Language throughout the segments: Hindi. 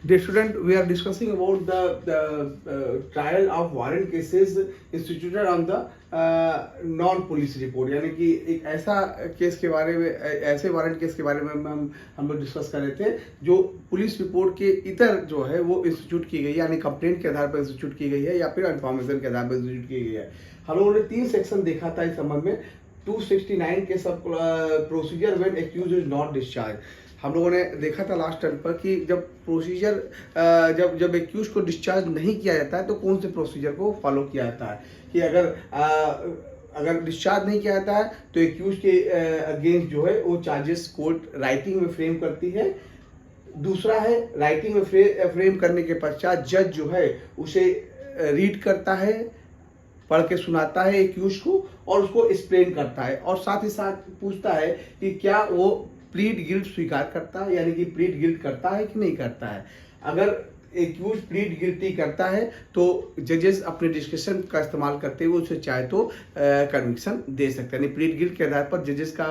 Dear student, we are discussing about the trial of warrant cases instituted on the non-police report, यानी कि एक ऐसा केस के बारे में, ऐसे वारंट केस के बारे में हम लोग डिस्कस कर रहे थे जो पुलिस रिपोर्ट के इतर जो है वो इंस्टीट्यूट की गई है, यानी कंप्लेंट के आधार पर इंस्टीट्यूट की गई है या फिर इन्फॉर्मेशन के आधार पर इंस्टीट्यूट की गई है। हम लोगों ने 3 सेक्शन देखा था इस संबंध में। 269 के सब procedure when accused is not discharge. हम लोगों ने देखा था लास्ट टर्म पर कि जब प्रोसीजर जब एक्यूज को डिस्चार्ज नहीं किया जाता है तो कौन से प्रोसीजर को फॉलो किया जाता है, कि अगर डिस्चार्ज नहीं किया जाता है तो एक्यूज के अगेंस्ट जो है वो चार्जेस कोर्ट राइटिंग में फ्रेम करती है। दूसरा है राइटिंग में फ्रेम करने के पश्चात जज जो है उसे रीड करता है, पढ़ के सुनाता है एक्यूज को और उसको एक्सप्लेन करता है, और साथ ही साथ पूछता है कि क्या वो प्लीड गिल्ट स्वीकार करता है, यानी कि प्लीड गिल्ट करता है कि नहीं करता है। अगर एक्यूज प्लीड गिल्टी करता है तो जजेस अपने डिस्क्रिप्शन का इस्तेमाल करते हुए उसे चाहे तो कन्विक्शन दे सकते हैं। यानी प्लीड गिल्ट के आधार पर जजेस का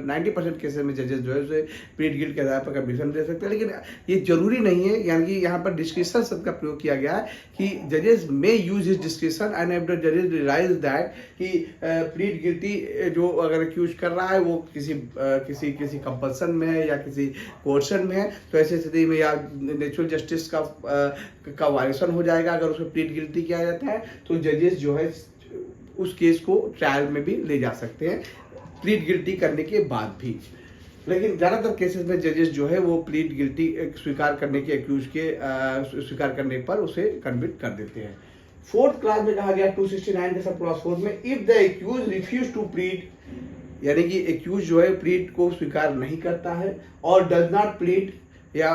90% केसेस में जजेस जो है उसे प्लीड गिल्ट के आधार पर कन्विक्शन दे सकते हैं, लेकिन ये जरूरी नहीं है। यानी कि यहाँ पर डिस्क्रिप्शन शब्द का प्रयोग किया गया है कि जजेस मे use his description and if the जजेस रियलाइज दैट कि प्लीड गिल्टी जो अगर एक्यूज कर रहा है वो किसी कंपल्सन में है या किसी कोर्शन में है, तो ऐसी स्थिति में या नेचुरल जस्टिस का वायलेशन हो जाएगा। अगर उसमें प्लीड गिल्टी किया जाता है तो जजेस जो है उस केस को ट्रायल में भी ले जा सकते हैं प्लीड गिल्टी करने के बाद भी। लेकिन ज़्यादातर केसेस में जजेस जो है वो प्लीड गिल्टी स्वीकार करने के एक्यूज के स्वीकार करने पर उसे कन्विक्ट कर देते हैं। 4th क्लास में कहा गया 269 के सब क्लास 4 में, if the accused refuse to plead, यानी कि एक्यूज जो है प्लीड को स्वीकार नहीं करता है और डज नॉट प्लीड या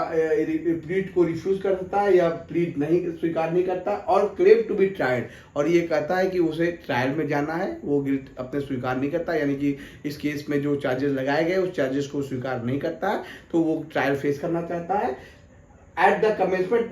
प्लीड को रिफ्यूज करता है या प्लीड नहीं स्वीकार नहीं करता और क्लेम टू बी ट्राइड, और ये कहता है कि उसे ट्रायल में जाना है, वो गिल्ट अपने स्वीकार नहीं करता, यानी कि इस केस में जो चार्जेस लगाए गए उस चार्जेस को स्वीकार नहीं करता है तो वो ट्रायल फेस करना चाहता है। At the commencement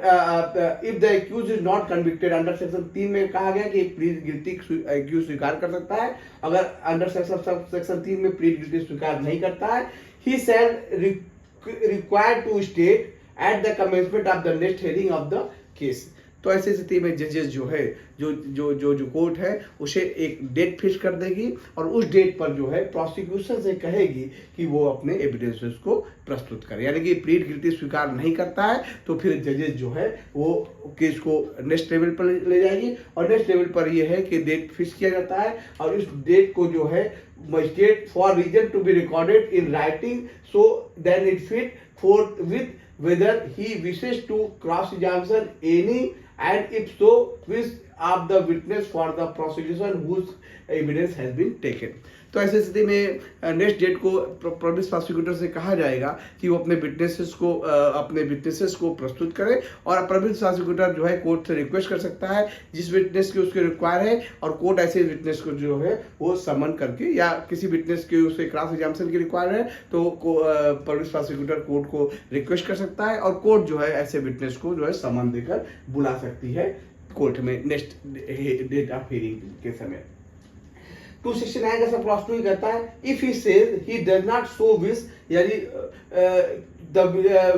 if the accused is not convicted, under section 3 में कहा गया कि प्लीड गिल्टी एक्यूज स्वीकार कर सकता है। अगर अंडर सेक्शन 3 में प्लीड गिल्टी स्वीकार नहीं करता है, ही शैल required to state at the commencement of the next hearing of the case। तो ऐसी स्थिति में जजेस जो है जो कोर्ट है उसे एक डेट फिक्स कर देगी और उस डेट पर जो है प्रोसिक्यूशन से कहेगी कि वो अपने एविडेंसेस को प्रस्तुत करे। यानी कि प्लीड गिल्टी स्वीकार नहीं करता है तो फिर जजेस जो है वो केस को नेक्स्ट लेवल पर ले जाएगी, और नेक्स्ट लेवल पर ये है कि डेट फिक्स किया जाता है और इस डेट को जो है magistrate for reason to be recorded in writing so then it fit forthwith whether he wishes to cross examine any and if so which of the witness for the prosecution whose evidence has been taken। तो ऐसी स्थिति में नेक्स्ट डेट को पब्लिक प्रोसिक्यूटर से कहा जाएगा कि वो अपने विटनेसेस को प्रस्तुत करे, और पब्लिक प्रोसिक्यूटर जो है कोर्ट से रिक्वेस्ट कर सकता है जिस विटनेस की उसके रिक्वायर है, और कोर्ट ऐसे विटनेस को जो है वो समन करके, या किसी विटनेस के उसे क्रॉस एग्जामिनेशन की रिक्वायर है तो पब्लिक प्रोसिक्यूटर कोर्ट को रिक्वेस्ट कर सकता है और कोर्ट जो है ऐसे विटनेस को जो है समन देकर बुला सकती है कोर्ट में नेक्स्ट डेट ऑफ हियरिंग के समय। 269 का सब क्लास 2 ही कहता है, if he says he does not so wish, यानी the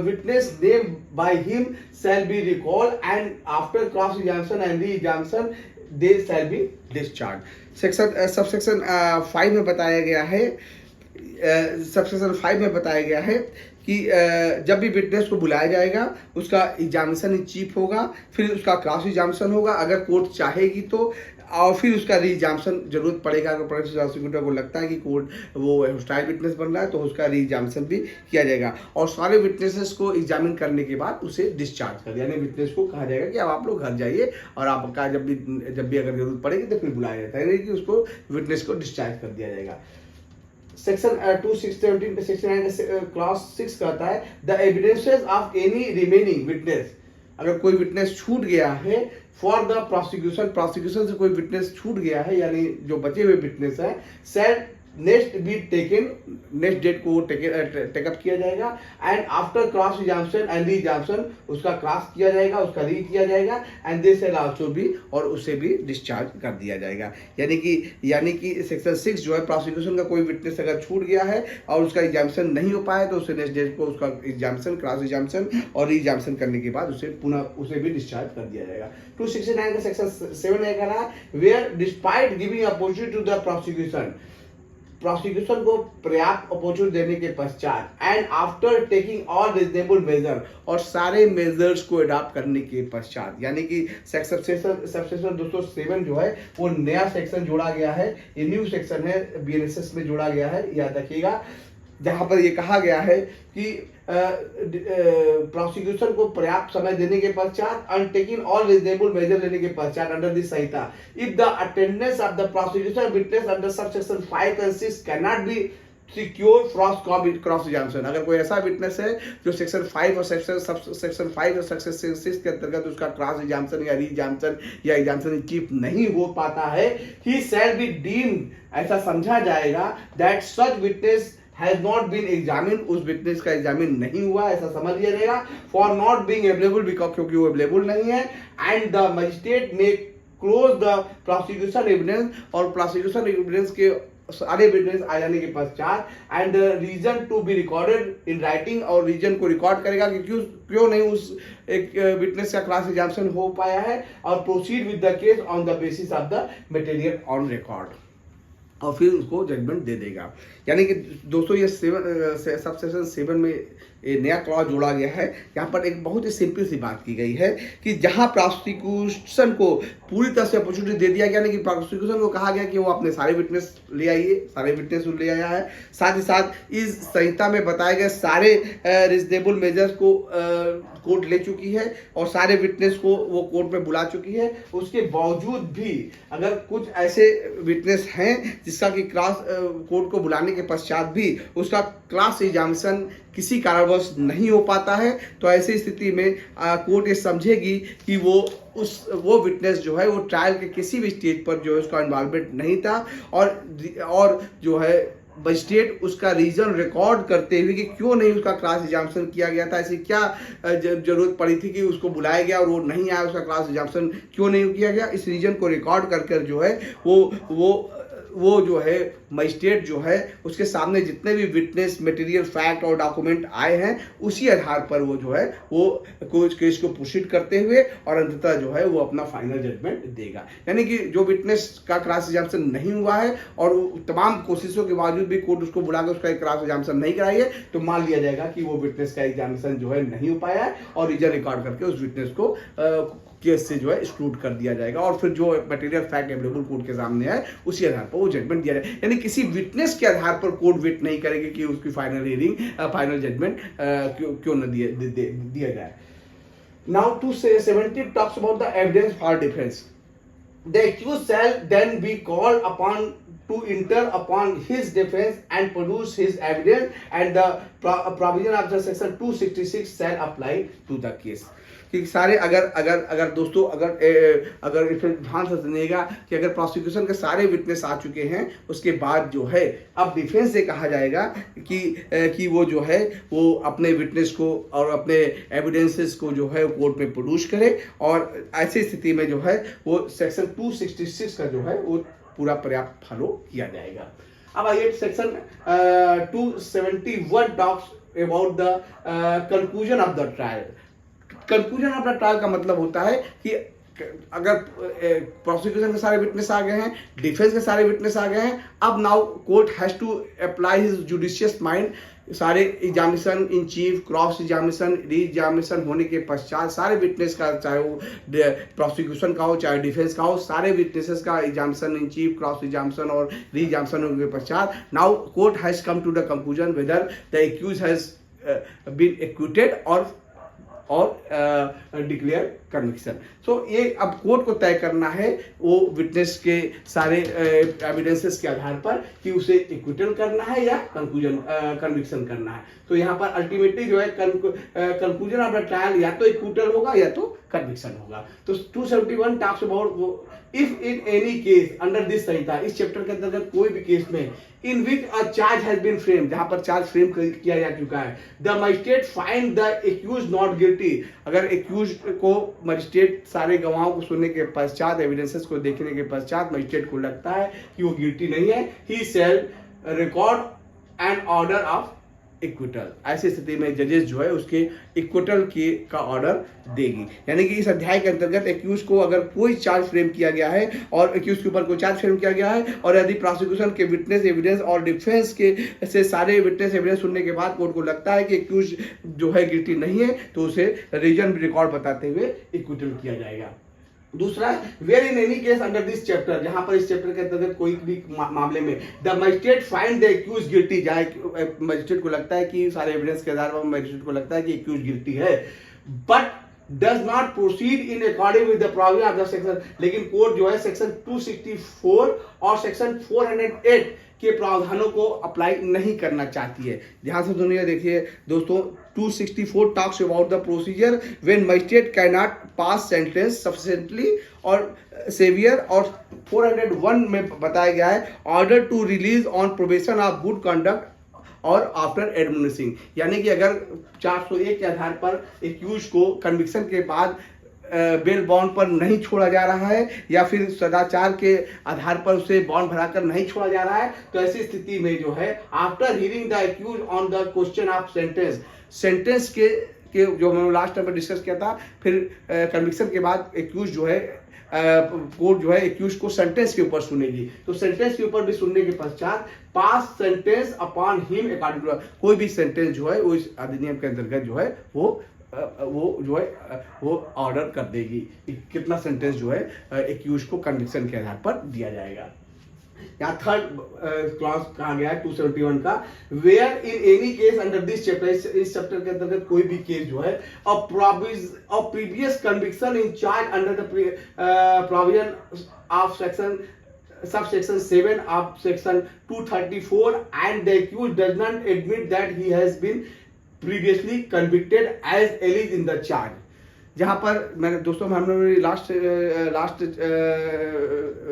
witness name by him shall be recall and after cross examination and re examination they shall be discharge. Subsection 5 में बताया गया है, सबसेक्शन 5 में बताया गया है कि जब भी विटनेस को बुलाया जाएगा उसका एग्जामिनेशन इन चीफ होगा, फिर उसका क्रॉस एग्जामिनेशन होगा अगर कोर्ट चाहेगी तो, और फिर उसका री एग्जामिनेशन जरूरत पड़ेगा अगर पब्लिक प्रोसिक्यूटर को लगता है कि कोर्ट वो हॉस्टाइल विटनेस बन रहा है तो उसका री एग्जामिनेशन भी किया जाएगा, और सारे विटनेसेस को एग्जामिन करने के बाद उसे डिस्चार्ज कर, यानी विटनेस को कहा जाएगा कि अब आप लोग घर जाइए और आपका जब भी अगर जरूरत पड़ेगी तो फिर बुलाया जाता है, यानी कि उसको विटनेस को डिस्चार्ज कर दिया जाएगा। सेक्शन 217 69 क्लास 6 कहता है, the evidences of any remaining witness, अगर कोई विटनेस छूट गया है फॉर द प्रोसिक्यूशन से कोई विटनेस छूट गया है, यानी जो बचे हुए विटनेस है, शैल नेक्स्ट डेट को टेकअप किया जाएगा and after cross examination and re examination उसका क्रॉस किया जाएगा, उसका री किया जाएगा and they shell also be, और उसे भी डिस्चार्ज कर दिया जाएगा। यानी कि सेक्शन 6 जो है, प्रोसिक्यूशन का कोई विटनेस अगर छूट गया है और उसका एग्जामिनेशन नहीं हो पाया तो उसे नेक्स्ट डेट को उसका एग्जामिनेशन, क्रॉस एग्जामिनेशन और री एग्जामिनेशन करने के बाद उसे भी डिस्चार्ज कर दिया जाएगा। 269 का सेक्शन 7 है, कह रहा है where despite giving opportunity to the prosecution को पर्याप्त अपॉर्चुनिटी देने के पश्चात and after taking all reasonable measure, और सारे मेजर्स को अडॉप्ट करने के पश्चात, यानी कि सेक्शन 207 जो है वो नया सेक्शन जोड़ा गया है, ये न्यू सेक्शन है, बीएनएसएस में जोड़ा गया है, याद रखिएगा, जहां पर ये कहा गया है कि प्रोसिक्यूशन को पर्याप्त समय देने के पश्चात and taking all reasonable measure लेने के पश्चात अंडर दिस संहिता, if the attendance of the prosecution witness under sub section 5 and 6 cannot be secure cross examination, अगर कोई ऐसा विटनेस है जो सेक्शन 5 और सेक्शन 5 और सेक्शन 6 के अंतर्गत उसका क्रॉस एग्जामिनेशन या री एग्जामिनेशन या एग्जामिनेशन इन चीफ नहीं हो पाता है, ही शैल बी डीम्ड, ऐसा समझा जाएगा that such witness has not been examined, उस विटनेस का एग्जामिन नहीं हुआ ऐसा समझ लिया जाएगा, for not being available because, क्योंकि वो अवेलेबल नहीं है, and the magistrate may close the prosecution evidence, और प्रोसिक्यूशन एविडेंस के सारे एविडेंस आ जाने के पश्चात and reason to be recorded in writing, और रीजन को रिकॉर्ड करेगा कि क्यों नहीं उस एक विटनेस का क्लास एग्जामिनेशन हो पाया है, और proceed with the case on the basis of the material on record, और फिर उसको जजमेंट दे देगा। यानी कि दोस्तों ये सब सेक्शन 7 में एक नया क्लॉज जोड़ा गया है। यहाँ पर एक बहुत ही सिंपल सी बात की गई है कि जहाँ प्रोसिक्यूशन को पूरी तरह से अपॉर्चुनिटी दे दिया गया, यानी कि प्रोसिक्यूशन को कहा गया कि वो अपने सारे विटनेस ले आइए, सारे विटनेस ले आया है, साथ ही साथ इस संहिता में बताए गए सारे रिजनेबल मेजर्स को कोर्ट ले चुकी है और सारे विटनेस को वो कोर्ट में बुला चुकी है। उसके बावजूद भी अगर कुछ ऐसे विटनेस हैं जिसका कि कोर्ट को बुलाने के पश्चात भी उसका क्लास एग्जामिनेशन किसी कारणवश नहीं हो पाता है, तो ऐसी स्थिति में कोर्ट ये समझेगी कि वो विटनेस जो है वो ट्रायल के किसी भी स्टेज पर जो है उसका इन्वॉल्वमेंट नहीं था, और जो है मजिस्ट्रेट उसका रीजन रिकॉर्ड करते हुए कि क्यों नहीं उसका क्लास एग्जामिनेशन किया गया था, ऐसी क्या जरूरत पड़ी थी कि उसको बुलाया गया और वो नहीं आया, उसका क्लास एग्जामिनेशन क्यों नहीं किया गया, इस रीजन को रिकॉर्ड कर जो है वो जो है मजिस्ट्रेट जो है उसके सामने जितने भी विटनेस मटेरियल फैक्ट और डॉक्यूमेंट आए हैं उसी आधार पर वो जो है वो केस को प्रोसीड करते हुए और अंततः जो है वो अपना फाइनल जजमेंट देगा। यानी कि जो विटनेस का क्लास एग्जामिनेशन नहीं हुआ है और तमाम कोशिशों के बावजूद भी कोर्ट उसको बुलाकर उसका क्लास एग्जामिनेशन नहीं कराई है, तो मान लिया जाएगा कि वो विटनेस का एग्जामिनेशन जो है नहीं हो पाया है और रीजन रिकॉर्ड करके उस विटनेस को केस से जो है एक्सक्लूड कर दिया जाएगा और फिर जो मटेरियल फैक्ट अवेलेबल कोर्ट के सामने है उसी आधार पर वो जजमेंट दिया जाएगा। यानी किसी विटनेस के आधार पर कोर्ट वेट नहीं करेगी कि उसकी फाइनल हियरिंग फाइनल जजमेंट क्यों न दिया जाए। Now 270 talks about the evidence for defence. The accused shall then be called upon to enter upon his defense and produce his evidence, and the provision of the section 266 shall apply to the case। कि सारे अगर दोस्तों अगर इसे ध्यान से सुनिएगा कि अगर प्रोसिक्यूशन के सारे विटनेस आ चुके हैं उसके बाद जो है अब डिफेंस से कहा जाएगा कि वो जो है वो अपने विटनेस को और अपने एविडेंसेस को जो है कोर्ट में प्रोड्यूस करे और ऐसी स्थिति में जो है वो सेक्शन 266 का जो है वो पूरा पर्याप्त फॉलो किया जाएगा। अब आइए section 271 talks about the conclusion of the trial. Conclusion of the trial का मतलब होता है कि अगर प्रोसिक्यूशन के सारे विटनेस आ गए हैं, डिफेंस के सारे विटनेस आ गए हैं, अब now court has to apply his judicious mind. सारे examination in chief, cross examination, re examination होने के पश्चात सारे विटनेस का, चाहे वो प्रोसिक्यूशन का हो चाहे डिफेंस का हो, सारे विटनेसेस का examination in chief, cross examination और री एग्जामिनेशन होने के पश्चात now court has come to the conclusion whether the accused has been acquitted और डिक्लेयर कन्विक्शन। सो ये अब कोर्ट को तय करना है वो विटनेस के सारे एविडेंसेस के आधार पर कि उसे एक्विटल करना है या कन्विक्शन करना है। तो यहाँ पर अल्टीमेटली जो है कंक्लूजन ऑफ द ट्रायल या तो एक्विटल होगा या तो कन्विक्शन होगा। तो 271 talks about if in any case under this संहिता, इस चैप्टर के अंतर्गत कोई भी केस में in which a charge has been framed, जहां पर चार्ज फ्रेम किया जा चुका है. The magistrate find the accused not guilty. अगर accused को मजिस्ट्रेट सारे गवाहों को सुनने के पश्चात, एविडेंसेस को देखने के पश्चात मजिस्ट्रेट को लगता है कि वो गिल्टी नहीं है, he shall record an order of acquittal. ऐसी स्थिति में जजेस जो है उसके इक्विटल का ऑर्डर देगी. यानी कि इस अध्याय के अंतर्गत एक्यूज को अगर कोई चार्ज फ्रेम किया गया है और एक्यूज के ऊपर कोई चार्ज फ्रेम किया गया है और यदि प्रोसिक्यूशन के विटनेस एविडेंस और डिफेंस के से सारे विटनेस एविडेंस सुनने के बाद कोर्ट को लगता है कि एक्यूज जो है गिल्टी नहीं है, तो उसे रीजन रिकॉर्ड बताते हुए इक्विटल किया जाएगा. दूसरा, where in any case under this chapter, जहां पर इस चैप्टर के अंतर्गत कोई भी मामले में the magistrate find the accused guilty, जहां मजिस्ट्रेट को लगता है कि सारे एविडेंस के आधार पर मजिस्ट्रेट को लगता है कि एक्यूज गिल्टी है, but does not proceed in according with the provision of the section, लेकिन कोर्ट जो है सेक्शन 264 और सेक्शन 408 के प्रावधानों को अप्लाई नहीं करना चाहती है. ध्यान से सुनिए. देखिए दोस्तों, 264 talks about the procedure when magistrate can not pass sentence sufficiently और सेवियर, और 401 में बताया गया है order to release on probation of good conduct और आफ्टर एडमोनिशिंग. यानी कि अगर 401 के आधार पर एक्यूज को कन्विक्शन के बाद बेल बॉन्ड पर नहीं छोड़ा जा रहा है या फिर सदाचार के आधार पर उसे बॉन्ड भराकर नहीं छोड़ा जा रहा है, तो ऐसी स्थिति में जो है after hearing the accused on the question of sentence के जो हमने लास्ट टाइम पर डिस्कस किया था, फिर कन्विक्शन के बाद एक्यूज जो है कोर्ट जो है एक्यूज को सेंटेंस के ऊपर सुनेगी. तो सेंटेंस के ऊपर भी सुनने के पश्चात pass sentence upon him according to, कोई भी सेंटेंस जो है वो इस अधिनियम के अंतर्गत जो है वो जो है वो ऑर्डर कर देगी कि कितना सेंटेंस जो है एक्यूज को कन्विक्शन के आधार पर दिया जाएगा. यहाँ थर्ड क्लॉज कहा गया है 271 का, where in any case under this chapter, इस चैप्टर के अंतर्गत कोई भी केस जो है previous conviction in charge under the provision of section subsection 7 of section 234 and the accused does not admit that he has been previously convicted as alleged in the charge. जहाँ पर मैंने दोस्तों हमने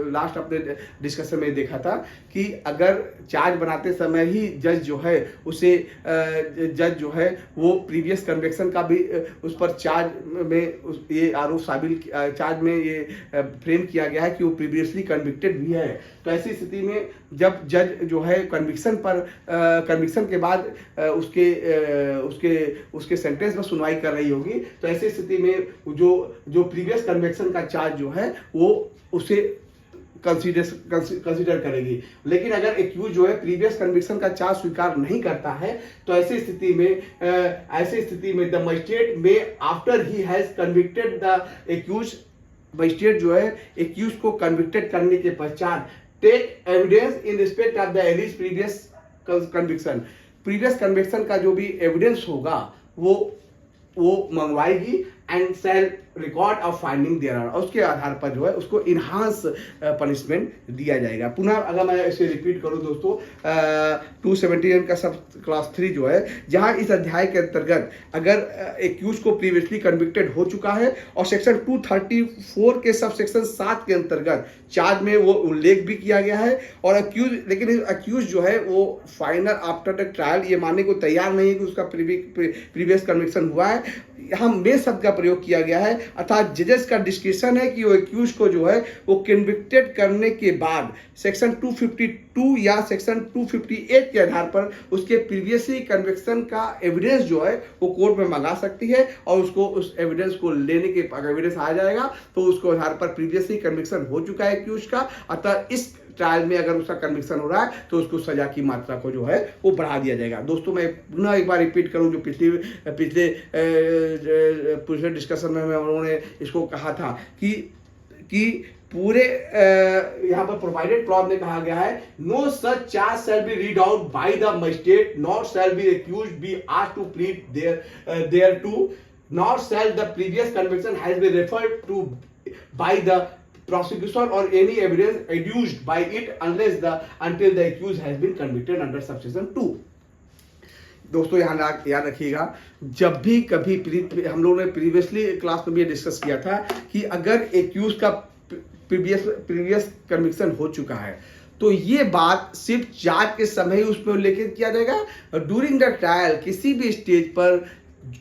लास्ट अपने डिस्कशन में देखा था कि अगर चार्ज बनाते समय ही जज जो है उसे जज जो है वो प्रीवियस कन्विक्शन का भी उस पर चार्ज में ये आरोप शामिल चार्ज में ये फ्रेम किया गया है कि वो प्रीवियसली कन्विक्टेड भी है, तो ऐसी स्थिति में जब जज जो है कन्विक्शन के बाद उसके सेंटेंस में सुनवाई कर रही होगी, तो ऐसी स्थिति में जो प्रीवियस कन्विक्शन का चार्ज जो है वो उसे कंसीडर करेगी. लेकिन अगर एक्यूज जो है प्रीवियस कन्विक्शन का चार्ज स्वीकार नहीं करता है, तो ऐसी स्थिति में the magistrate may after he has convicted the accused, magistrate जो है एक्यूज को कन्विक्टेड करने के पश्चात take evidence in respect of the alleged previous conviction, previous conviction का जो भी एविडेंस होगा वो मंगवाएगी and shall record of finding there, और उसके आधार पर जो है उसको इनहांस पनिशमेंट दिया जाएगा. पुनः अगर मैं इसे रिपीट करूं दोस्तों, 271 का सब क्लास 3 जो है, जहां इस अध्याय के अंतर्गत अगर एक्यूज को प्रीवियसली कन्विक्टेड हो चुका है और सेक्शन 234 के सब सेक्शन 7 के अंतर्गत चार्ज में वो उल्लेख भी किया गया है, और लेकिन एक्यूज जो है वो फाइनल आफ्टर द ट्रायल ये मानने को तैयार नहीं है कि उसका प्रीवियस कन्विक्शन हुआ है. यहाँ मे शब्द का प्रयोग किया गया है, अर्थात जजेस का डिस्क्रिप्शन है कि वो एक्यूज को जो है वो कन्विक्टेड करने के बाद सेक्शन 252 या सेक्शन 258 के आधार पर उसके प्रीवियसली कन्विक्शन का एविडेंस जो है वो कोर्ट में मंगा सकती है, और उसको उस एविडेंस को लेने के एविडेंस आ जाएगा तो उसको आधार पर प्रीवियसली कन्विक्शन हो चुका है एक्यूज का, अतः इस ट्रायल में अगर उसका कन्विक्शन हो रहा है तो उसको सजा की मात्रा को जो है वो बढ़ा दिया जाएगा. दोस्तों मैं पुनः एक बार रिपीट करूं, जो पिछले डिस्कशन में उन्होंने इसको कहा था कि पूरे यहाँ पर प्रोवाइडेड क्लॉज में कहा गया है, no such charge shall be read out by the magistrate not shall be accused be asked to plead thereto not shall the previous conviction has been referred to by the prosecution or any evidence adduced by it until the accused has been convicted under subsection 2. दोस्तों यहाँ याद रखिएगा, जब भी कभी हम लोगों ने प्रीवियसली क्लास में भी डिस्कस किया था कि अगर एक्यूज का प्रीवियस कन्विक्शन हो चुका है तो ये बात सिर्फ चार्ज के समय ही उसमें उल्लेखित किया जाएगा। ड्यूरिंग द ट्रायल किसी भी स्टेज पर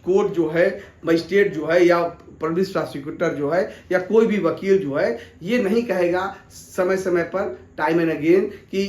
कोर्ट जो है, मजिस्ट्रेट जो है या पब्लिक प्रोसिक्यूटर जो है या कोई भी वकील जो है ये नहीं कहेगा समय समय पर टाइम एंड अगेन कि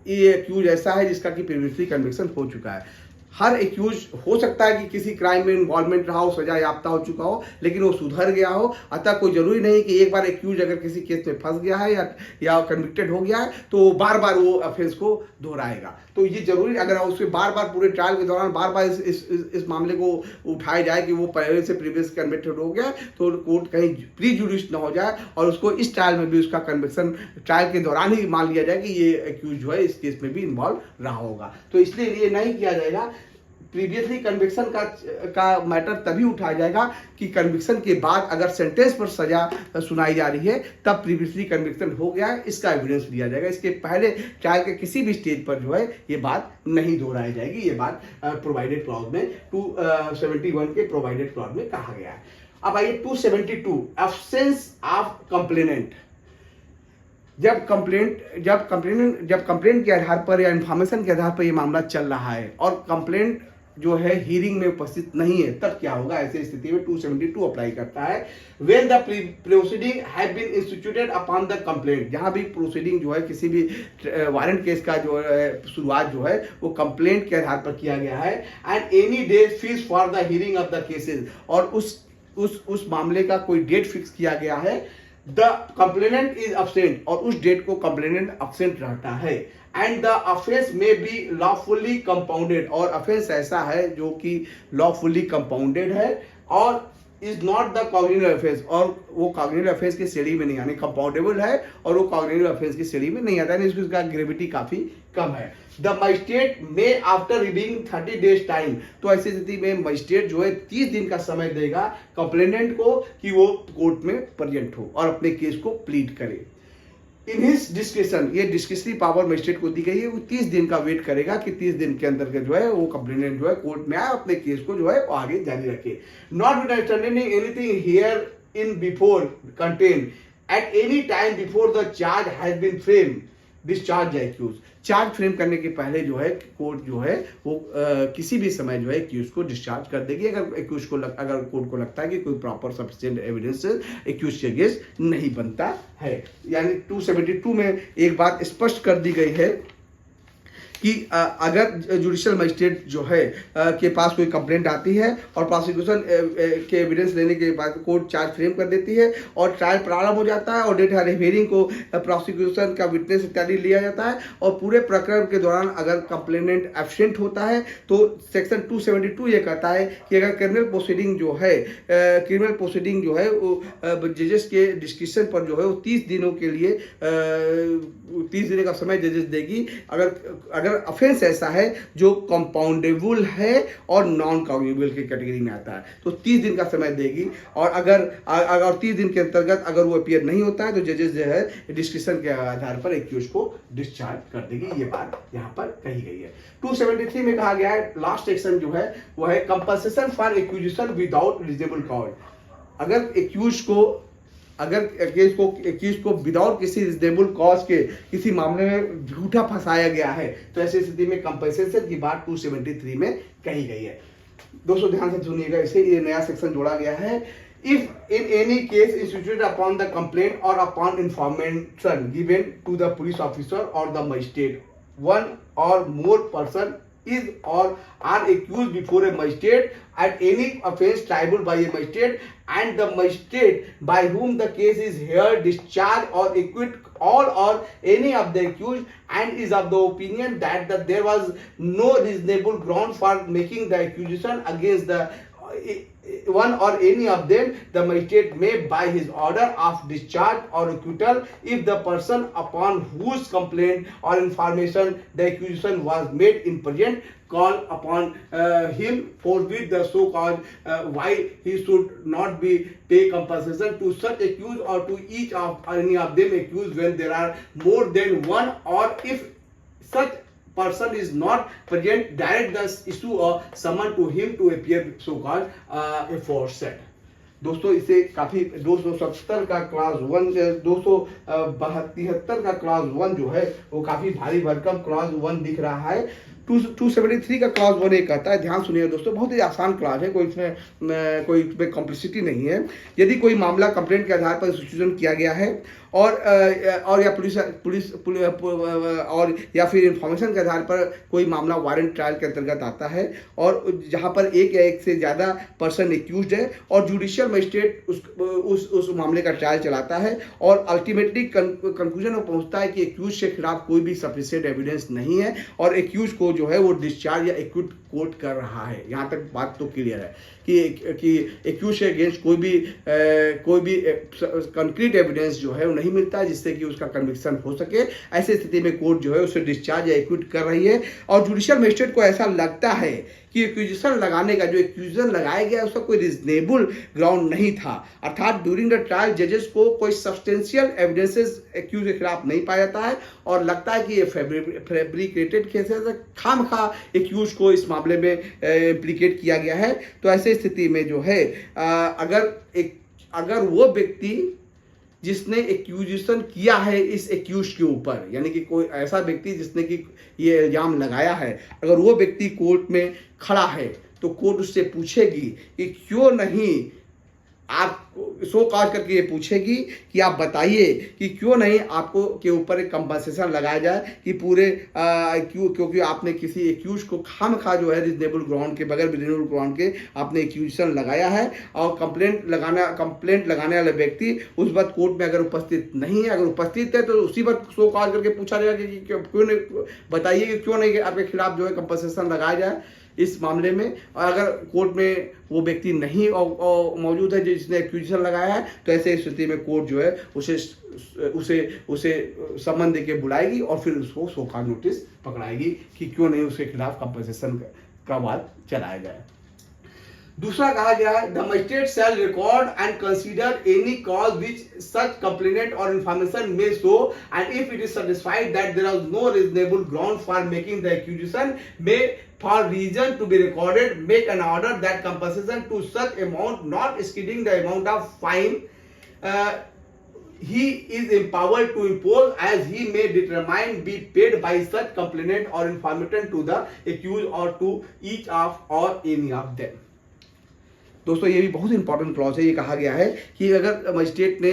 ये एक्यूज ऐसा है जिसका कि प्रीवियसली कन्विक्शन हो चुका है। हर एक्यूज हो सकता है कि किसी क्राइम में इन्वॉल्वमेंट रहा हो, सजा याफ्ता हो चुका हो, लेकिन वो सुधर गया हो। अतः कोई जरूरी नहीं कि एक बार एक्यूज अगर किसी केस में फंस गया है या कन्विक्टेड हो गया है तो बार बार वो ऑफेंस को दोहराएगा। तो ये जरूरी, अगर उसके बार बार पूरे ट्रायल के दौरान बार बार इस मामले को उठाया जाए कि वो पहले से प्रीवियस कन्विक्टेड हो गया, तो कोर्ट कहीं प्री जुडिस न हो जाए और उसको इस ट्रायल में भी उसका कन्विक्शन ट्रायल के दौरान ही मान लिया जाए कि ये एक्यूज जो है इस केस में भी इन्वॉल्व रहा होगा। तो इसलिए ये नहीं किया जाएगा। प्रीवियसली कन्विक्शन का मैटर तभी उठाया जाएगा कि कन्विक्शन के बाद अगर सेंटेंस पर सजा सुनाई जा रही है तब प्रीवियसली कन्विक्शन हो गया है, इसका एविडेंस दिया जाएगा। इसके पहले ट्रायल के किसी भी स्टेज पर जो है ये बात नहीं दोहराई जाएगी। ये बात प्रोवाइडेड क्लॉज में 271 के प्रोवाइडेड क्लॉज में कहा गया है। अब आइए 272 एब्सेंस ऑफ कंप्लेनेंट। जब कंप्लेंट के आधार पर या इन्फॉर्मेशन के आधार पर ये मामला चल रहा है और कंप्लेंट जो है हियरिंग में उपस्थित नहीं है, तब क्या होगा? ऐसे स्थिति में 272 अप्लाई करता है। When the proceeding have been instituted upon the complaint, जहां भी प्रोसीडिंग जो है किसी भी वारंट केस का जो है शुरुआत जो है वो कंप्लेंट के आधार पर किया गया है। And any date fix for the hearing of the cases, और उस मामले का कोई डेट फिक्स किया गया है। द कंप्लेनेंट इज अब्सेंट, और उस डेट को कंप्लेनेंट अब्सेंट रहता है। एंड द ऑफेंस में बी लॉफुली कंपाउंडेड, और ऑफेंस ऐसा है जो कि लॉफुली कंपाउंडेड है और is not the cognitive offence, और वो कॉग्निटिव ऑफेंस की श्रेणी में नहीं, यानी कंपाउंडेबल है और वो कॉग्निटिव ऑफेंस की श्रेणी में नहीं आता है, इसका ग्रेविटी काफी कम है। The magistrate may after रिविंग 30 days time, तो ऐसी स्थिति में मजिस्ट्रेट जो है 30 दिन का समय देगा कंप्लेनेंट को कि वो कोर्ट में प्रेजेंट हो और अपने केस को प्लीड करे। इन हिज डिस्क्रिप्शन, ये डिस्क्रिप्शनरी पावर मजिस्ट्रेट को दी गई है, वो 30 दिन का वेट करेगा कि 30 दिन के अंदर के जो है वो कंप्लेनेंट जो है कोर्ट में आए, अपने केस को जो है वो आगे जारी रखे। Not understanding anything here in before contain at any time before the charge has been frame discharge accused, charge frame करने के पहले जो है कोर्ट जो है वो किसी भी समय जो है एक्यूज को डिस्चार्ज कर देगी अगर एक्यूज को अगर कोर्ट को लगता है कि कोई प्रॉपर सफिशिएंट एविडेंस एक्यूज के अगेंस्ट नहीं बनता है। यानी 272 में एक बात स्पष्ट कर दी गई है कि अगर जुडिशियल मजिस्ट्रेट जो है के पास कोई कंप्लेंट आती है और प्रोसिक्यूशन के एविडेंस लेने के बाद कोर्ट चार्ज फ्रेम कर देती है और ट्रायल प्रारंभ हो जाता है और डेट हियरिंग को प्रोसिक्यूशन का विटनेस इत्यादि लिया जाता है और पूरे प्रकरण के दौरान अगर कंप्लेनेंट एब्सेंट होता है तो सेक्शन 272 ये कहता है कि अगर क्रिमिनल प्रोसीडिंग जो है वो जजेस के डिस्क्रिप्शन पर जो है वो 30 दिनों के लिए 30 दिन का समय जजेस देगी। अगर ऑफेंस ऐसा है जो कंपाउंडेबल है और नॉन कॉग्निबल की कैटेगरी में आता है तो 30 दिन का समय देगी, और अगर 30 दिन के अंतर्गत अगर वो अपीयर नहीं होता है तो जजेस जो है डिस्क्रिप्शन के आधार पर एक्यूज को डिस्चार्ज कर देगी। ये बात यहाँ पर कही गई है। 273 में कहा गया है लास्ट सेक्शन जो है वो है compensation for accusation without reasonable cause. अगर केस को विदाउट किसी रिजनेबल कॉज के किसी मामले में झूठा फंसाया गया है तो ऐसी स्थिति में कंपनसेशन की बात 273 में कही गई है। दोस्तों ध्यान से सुनिएगा, इसे ये नया सेक्शन जोड़ा गया है। If in any case instituted upon the complaint or upon information given to the police officer or the magistrate, one or more person is or are accused before a magistrate at any offence triable by a magistrate, and the magistrate by whom the case is heard discharge or acquit all or any of the accused and is of the opinion that there was no reasonable ground for making the accusation against the one or any of them, the magistrate may by his order of discharge or acquittal if the person upon whose complaint or information the accusation was made in present call upon him forthwith the so cause why he should not be pay compensation to such accused or to each of any of them accused when there are more than one, or if such person is not present direct the issue or summon to him to appear so called aforesaid। दोस्तों इसे काफी 270 का क्लास 1, 272 का क्लास 1 जो है वो काफी भारी भरकम क्लास 1 दिख रहा है। 273 का क्लास 1 ये कहता है, ध्यान सुनिए दोस्तों, बहुत ही आसान क्लास है, कोई इसमें कॉम्प्लिसिटी नहीं है। यदि कोई मामला कंप्लेंट के आधार पर इंस्टीट्यूशन किया गया है और या पुलिस और या फिर इंफॉर्मेशन के आधार पर कोई मामला वारंट ट्रायल के अंतर्गत आता है और जहां पर एक या एक से ज़्यादा पर्सन एक्यूज्ड है और जुडिशियल मजिस्ट्रेट उस मामले का ट्रायल चलाता है और अल्टीमेटली कंक्लूजन में पहुंचता है कि एक्यूज के खिलाफ कोई भी सफिशिएंट एविडेंस नहीं है और एक्यूज को जो है वो डिस्चार्ज या एक्यूट कोर्ट कर रहा है। यहाँ तक बात तो क्लियर है कि एक्यूज के अगेंस्ट कोई भी कंक्रीट एविडेंस जो है वो नहीं मिलता है जिससे कि उसका कन्विक्शन हो सके। ऐसी स्थिति में कोर्ट जो है उसे डिस्चार्ज या एक्यूट कर रही है और जुडिशियल मजिस्ट्रेट को ऐसा लगता है कि एक्यूजेशन लगाने का जो एक्यूजन लगाया गया उसका कोई रिजनेबल ग्राउंड नहीं था, अर्थात ड्यूरिंग द ट्रायल जजेस को कोई सब्सटेंशियल एविडेंसेस एक्यूज के खिलाफ नहीं पाया जाता है और लगता है कि ये फैब्रिकेटेड केसेस है, खामखा एक्यूज को इस मामले में इम्प्लीकेट किया गया है। तो ऐसे स्थिति में जो है अगर वो व्यक्ति जिसने एक्यूजेशन किया है इस एक्यूज के ऊपर, यानी कि कोई ऐसा व्यक्ति जिसने कि ये इल्जाम लगाया है, अगर वो व्यक्ति कोर्ट में खड़ा है तो कोर्ट उससे पूछेगी कि क्यों नहीं, आप सो काज करके ये पूछेगी कि आप बताइए कि क्यों नहीं आपको के ऊपर एक कंपनसेशन लगाया जाए कि पूरे क्योंकि आपने किसी एक्यूज को खामखा जो है रिजनेबल ग्राउंड के बगैर रिजनेबल ग्राउंड के आपने एक्यूजेशन लगाया है और कंप्लेंट लगाने वाले व्यक्ति उस वक्त कोर्ट में अगर उपस्थित नहीं है, अगर उपस्थित है तो उसी वक्त सो काज करके पूछा जाएगा कि क्यों नहीं, बताइए कि क्यों नहीं आपके खिलाफ जो है कंपनसेशन लगाया जाए इस मामले में। और अगर कोर्ट में वो व्यक्ति नहीं मौजूद है जिसने एक्यूजेशन लगाया है तो ऐसे स्थिति में कोर्ट जो है उसे सम्मन देके बुलाएगी और फिर उसको शोकॉज नोटिस पकड़ाएगी कि क्यों नहीं उसके खिलाफ कंपनसेशन का वाद चलाया जाए। दूसरा कहा गया है, the magistrate shall record and consider any cause which such complainant और इंफॉर्मेशन में show and if it is satisfied that there is no reasonable ground for making the accusation may for reason to be recorded make an order that compensation to such amount not exceeding the amount of fine he is empowered to impose as he may determine be paid by such complainant or informant to the accused or to each of or any of them। दोस्तों ये भी बहुत इंपॉर्टेंट क्लॉज है। ये कहा गया है कि अगर मजिस्ट्रेट ने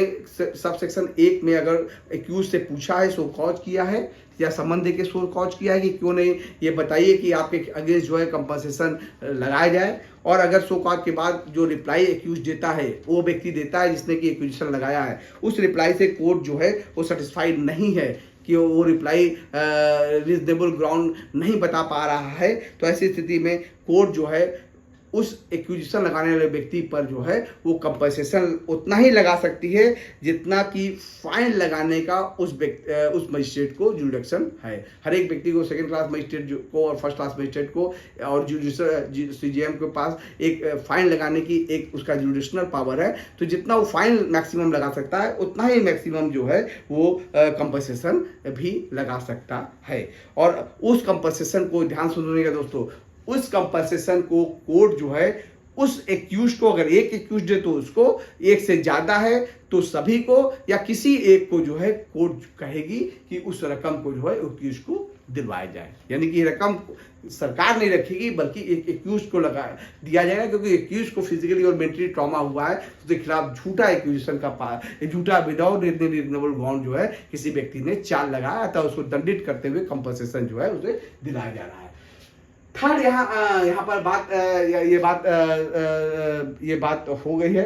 सब सेक्शन 1 में अगर एक्यूज से पूछा है, सो कॉज किया है या सम्मन देके सो कॉज किया है कि क्यों नहीं ये बताइए कि आपके अगेंस्ट जो है कंपनसेशन लगाया जाए, और अगर सो कॉज के बाद जो रिप्लाई एक्यूज देता है वो व्यक्ति देता है जिसने कि एक्यूजेशन लगाया है, उस रिप्लाई से कोर्ट जो है वो सेटिस्फाइड नहीं है कि वो रिप्लाई रीजनेबल ग्राउंड नहीं बता पा रहा है, तो ऐसी स्थिति में कोर्ट जो है उस एक्यूजेशन लगाने वाले व्यक्ति पर जो है वो कंपनसेशन उतना ही लगा सकती है जितना कि फाइन लगाने का उस मजिस्ट्रेट को जुडिक्शन है। हर एक व्यक्ति को, सेकंड क्लास मजिस्ट्रेट को और फर्स्ट क्लास मजिस्ट्रेट को और जुडिशियल सीजीएम के पास एक फाइन लगाने की एक उसका जुडिशनल पावर है, तो जितना वो फाइन मैक्सिमम लगा सकता है उतना ही मैक्सिमम जो है वो कंपनसेशन भी लगा सकता है। और उस कंपनसेशन को ध्यान सुनिएगा दोस्तों, उस कंपनसेशन को कोर्ट जो है उस एक्यूज को, अगर एक एक्यूज है तो उसको, एक से ज्यादा है तो सभी को, या किसी एक को जो है कोर्ट कहेगी कि उस रकम को जो है एक्यूज को दिलवाया जाए। यानी कि रकम सरकार नहीं रखेगी बल्कि एक एक्यूज को लगा दिया जाएगा, क्योंकि एक्यूज को फिजिकली और मेंटली ट्रॉमा हुआ है, उसके खिलाफ झूठा एक्यूजेशन का झूठा विदाउट रीजनेबल ग्राउंड जो है किसी व्यक्ति ने चाल लगाया था, उसको दंडित करते हुए कंपनसेशन जो है उसे दिलाया जा रहा है। थर्ड यहाँ पर ये बात हो गई है।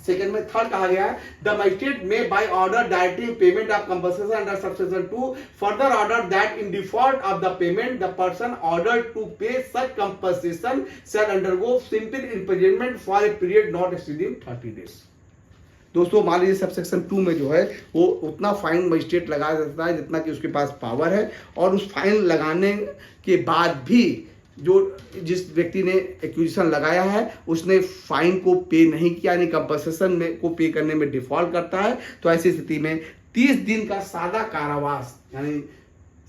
सेकंड में थर्ड कहा गया है, the magistrate may by order directing payment of compensation under subsection 2 further order that in default of the payment the person ordered to pay such compensation shall undergo simple imprisonment for a period not exceeding 30 days. दोस्तों मान लीजिए सबसेक्शन 2 में जो है वो उतना फाइन मजिस्ट्रेट लगा सकता है जितना कि उसके पास पावर है, और उस फाइन लगाने के बाद भी जिस व्यक्ति ने एक्यूजेशन लगाया है उसने फाइन को पे नहीं किया, यानी कंपनसेशन में को पे करने में डिफॉल्ट करता है, तो ऐसी स्थिति में 30 दिन का सादा कारावास यानी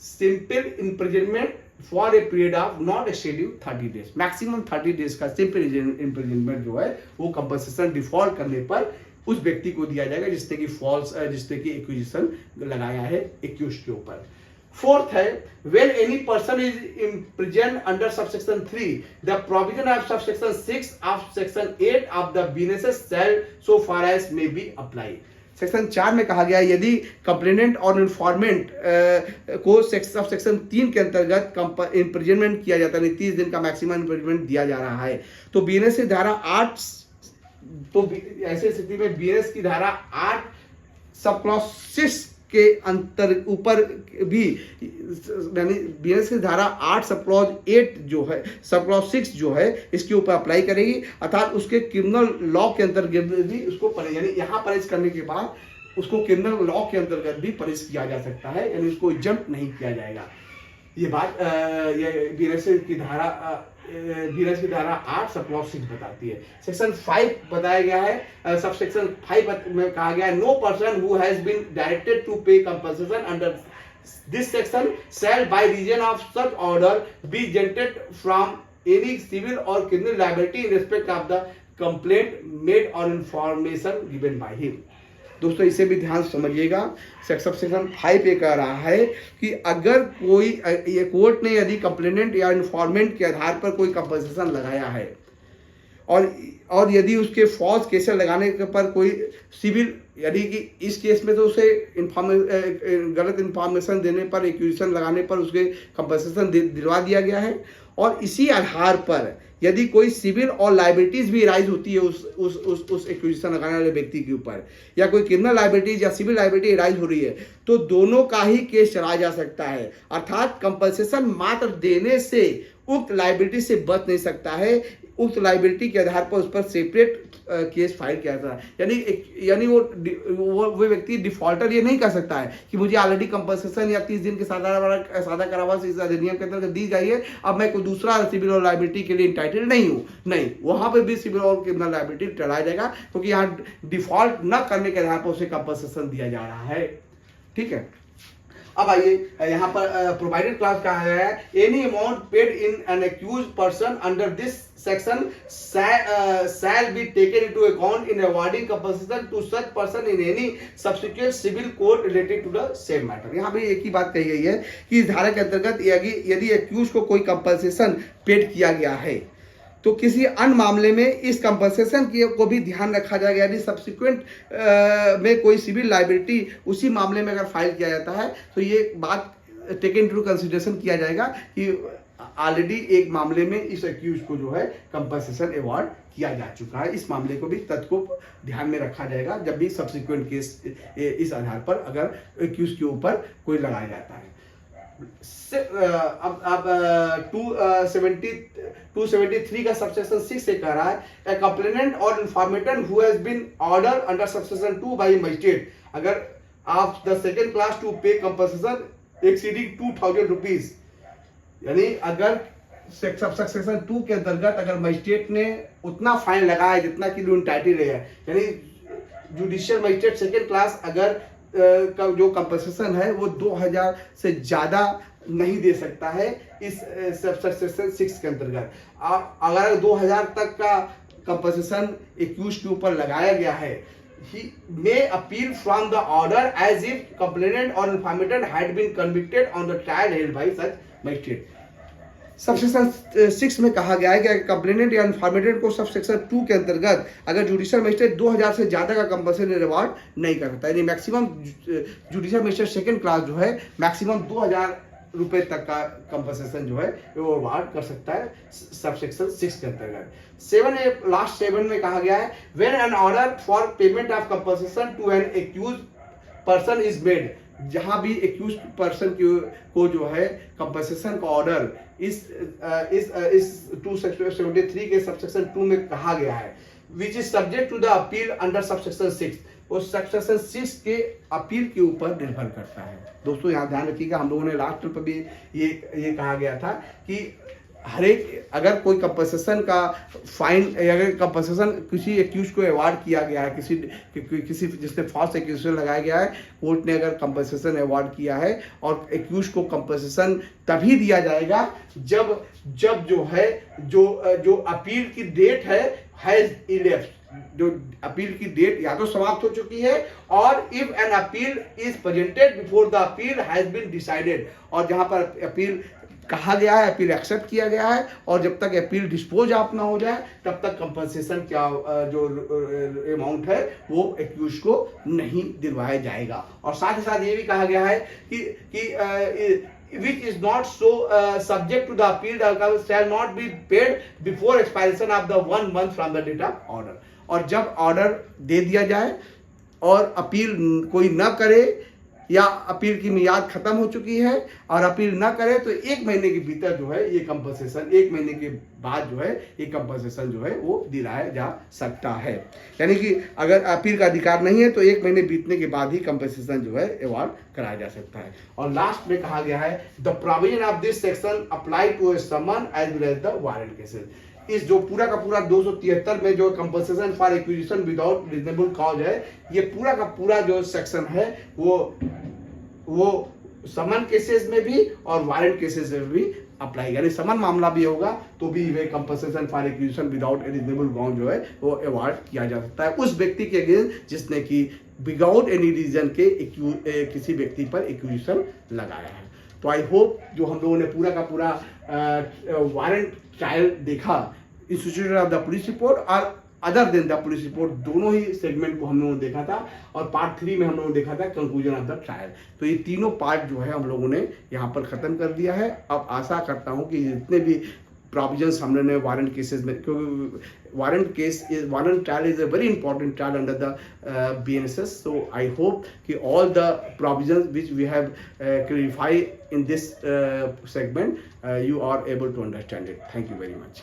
simple imprisonment for a period of not exceeding 30 days, maximum 30 days का सिंपल इम्प्रिजनमेंट जो है वो कंपनसेशन डिफॉल्ट करने पर उस व्यक्ति को दिया जाएगा जिसने की एक्विजिशन लगाया है एक्यूज के ऊपर। फोर्थ है, when any person is imprisoned under subsection 3, the provision of subsection 6 of section 8 of the BNSS shall so far as may be applied। Section 4 में कहा गया है यदि कंप्लेनेंट और इन्फॉर्मेंट को सेक्शन 3 के अंतर्गत इम्प्रिजनमेंट किया जाता है, 30 दिन का मैक्सिमम इम्प्रिजनमेंट दिया जा रहा है, तो बीएनएस धारा 8, तो ऐसे स्थिति में बीएनएस की धारा 8 सब क्लॉज 6 के अंतर ऊपर भी, यानी बीएनएस की धारा 8 सब क्लॉज 8 जो है, सब क्लॉज 6 जो है इसके ऊपर अप्लाई करेगी, अर्थात उसके क्रिमिनल लॉ के अंतर्गत भी उसको यानी यहाँ पनिश करने के बाद उसको क्रिमिनल लॉ के अंतर्गत भी पनिश किया जा सकता है, यानी उसको एग्जम्प्ट नहीं किया जाएगा। ये बात ये बीएनएस की धारा 8 सब क्लॉज 6 बताती है। सेक्शन 5 बताया गया है, सब सेक्शन 5 में कहा गया है no person who has been directed to pay compensation under this section shall by reason of such order be exempted from any civil or criminal liability in respect of the complaint made or information given by him. दोस्तों इसे भी ध्यान समझिएगा, सेक्शन 5 ये कह रहा है कि अगर कोई ये कोर्ट ने यदि कंप्लेनेंट या इन्फॉर्मेंट के आधार पर कोई कंपनसेशन लगाया है और यदि उसके फॉल्स केसेस लगाने पर कोई सिविल, यानी कि इस केस में तो उसे गलत इन्फॉर्मेशन देने पर एक्यूजिशन लगाने पर उसके कंपनसेशन दिलवा दिया गया है, और इसी आधार पर यदि कोई सिविल और लाइबिलिटीज भी राइज होती है उस एक्विजिशन लगाने वाले व्यक्ति के ऊपर, या कोई क्रिमिनल लाइबिलिटीज या सिविल लाइबिलिटी राइज हो रही है, तो दोनों का ही केस चलाया जा सकता है, अर्थात कंपनसेशन मात्र देने से उक्त लाइबिलिटी से बच नहीं सकता है, उक्त लाइबिलिटी के आधार पर उस पर सेपरेट केस फाइल किया जाता है। यानी वो व्यक्ति डिफॉल्टर ये नहीं कर सकता है कि मुझे ऑलरेडी कंपनसेशन या 30 दिन के सादा करावास इस अधिनियम के अंतर्गत दी गई है, अब मैं कोई दूसरा सिविल और लाइबिलिटी के लिए इंटाइटल्ड नहीं हूँ। नहीं, वहां पर भी सिविल और क्रिमिनल लाइबिलिटी चलाया जाएगा, क्योंकि यहाँ डिफॉल्ट न करने के आधार पर उसे कंपनसेशन दिया जा रहा है। ठीक है, अब आइए यहाँ पर प्रोवाइडेड क्लास कहा गया है any amount paid in an accused person under this section shall be taken into account in awarding compensation to such person in any subsequent civil court related to the same matter। यहाँ भी एक ही बात कही गई है कि इस धारा के अंतर्गत यदि एक्यूज को कोई कंपनसेशन पेड किया गया है तो किसी अन्य मामले में इस कंपनसेशन को भी ध्यान रखा जाएगा, यदि सब्सिक्वेंट में कोई सिविल लाइबिलिटी उसी मामले में अगर फाइल किया जाता है तो ये बात टेकन इनटू कंसीडरेशन किया जाएगा कि ऑलरेडी एक मामले में इस एक्यूज को जो है कंपनसेशन अवार्ड किया जा चुका है। इस मामले को भी तथ्य को ध्यान में रखा जाएगा जब भी सब्सिक्वेंट केस इस आधार पर अगर एक्यूज के ऊपर कोई लगाया जाता है। अब 273 का सबसेक्शन 6 से कह रहा है a complainant or informer who has been order under subsection 2 by magistrate अगर of the second class to pay compensation exceeding 2000 rupees, यानी अगर सबसेक्शन 2 के अंतर्गत अगर मजिस्ट्रेट ने उतना फाइन लगाया जितना कि इंटाइटल है, यानी जुडिशियल मजिस्ट्रेट सेकंड क्लास अगर का जो कंपनसेशन है वो 2000 से ज्यादा नहीं दे सकता है इस सबसेक्शन 6 के अंतर्गत। अगर 2000 तक का कंपनसेशन एक्यूज के ऊपर लगाया गया है, he may appeal from the order as if complainant or informant had been convicted on the trial held by such magistrate। Subsection 6 में कहा गया है कि कंप्लेनेंट या इन्फॉर्मेटेड को सबसेक्शन 2 के अंतर्गत अगर जुडिशियल मजिस्ट्रेट 2000 से ज्यादा का कंपनसेशन अवार्ड नहीं कर सकता, यानी maximum judicial magistrate second class जो है मैक्सिमम 2000 रुपए तक का कंपनसेशन जो है वो अवार्ड कर सकता है सबसेक्शन 6 के अंतर्गत। लास्ट 7 में कहा गया है when an order for payment of compensation to an accused person is made, जहां भी एक्यूज पर्सन को जो है कंपनसेशन का ऑर्डर इस 273 के सबसेक्शन 2 में कहा गया है which is subject to the appeal under subsection 6, वो सबसेक्शन 6 के अपील के ऊपर निर्भर करता है। दोस्तों यहाँ ध्यान रखिएगा, हम लोगों ने लास्ट पर भी ये कहा गया था कि हर एक अगर कोई कंपनसेशन का फाइन, अगर कंपनसेशन किसी एक्यूज को अवार्ड किया गया है, किसी जिसने फॉल्स एक्यूजेशन लगाया गया है, कोर्ट ने अगर कंपनसेशन अवार्ड किया है, और एक्यूज को कंपनसेशन तभी दिया जाएगा जब जो है जो अपील की डेट है हैज इलेप्स्ड, जो अपील की डेट या तो समाप्त हो चुकी है, और if an appeal is presented before the appeal has been decided, और जहां पर अपील कहा गया है, अपील एक्सेप्ट किया गया है, और जब तक अपील डिस्पोज ऑफ ना हो जाए तब तक कंपनसेशन क्या जो अमाउंट है वो एक्यूज को नहीं दिलवाया जाएगा। और साथ ही साथ ये भी कहा गया है कि which is not so subject to the appeal shall not be paid before expiration of the 1 month from the date of order। और जब ऑर्डर दे दिया जाए और अपील कोई न करे, या अपील की मियाद खत्म हो चुकी है और अपील ना करे, तो 1 महीने के भीतर जो है ये कंपनसेशन, 1 महीने के बाद जो है ये कंपनसेशन जो है वो दिलाया जा सकता है। यानी कि अगर अपील का अधिकार नहीं है तो 1 महीने बीतने के बाद ही कंपनसेशन जो है अवार्ड कराया जा सकता है। और लास्ट में कहा गया है the provision of this section apply to a summon as well as the warrant cases. इस जो पूरा का पूरा 273 में जो compensation for acquisition without reasonable cause है, ये पूरा का पूरा जो सेक्शन है वो समन केसेस में भी और वारंट केसेस में भी अप्लाई, यानी समन मामला भी होगा तो भी वे compensation for acquisition without reasonable cause जो है वो अवार्ड किया जा सकता है उस व्यक्ति के अगेंस्ट जिसने कि विदाउट एनी रीजन के किसी व्यक्ति पर एक्विजिशन लगाया है। तो आई होप जो हम लोगों ने पूरा का पूरा वारंट ट्रायल देखा, institute of the police report और other than the police report, दोनों ही सेगमेंट को हम लोगों ने देखा था, और पार्ट 3 में हम लोगों ने देखा था कंक्लूजन ऑफ द ट्रायल। तो ये तीनों पार्ट जो है हम लोगों ने यहाँ पर खत्म कर दिया है। अब आशा करता हूँ कि जितने भी प्रोविजंस हम लोगों ने वारंट केसेस में, क्योंकि warrant trial is a very important trial under the BNSS, so I hope कि all the provisions which we have clarified in this segment you are able to understand it. Thank you very much.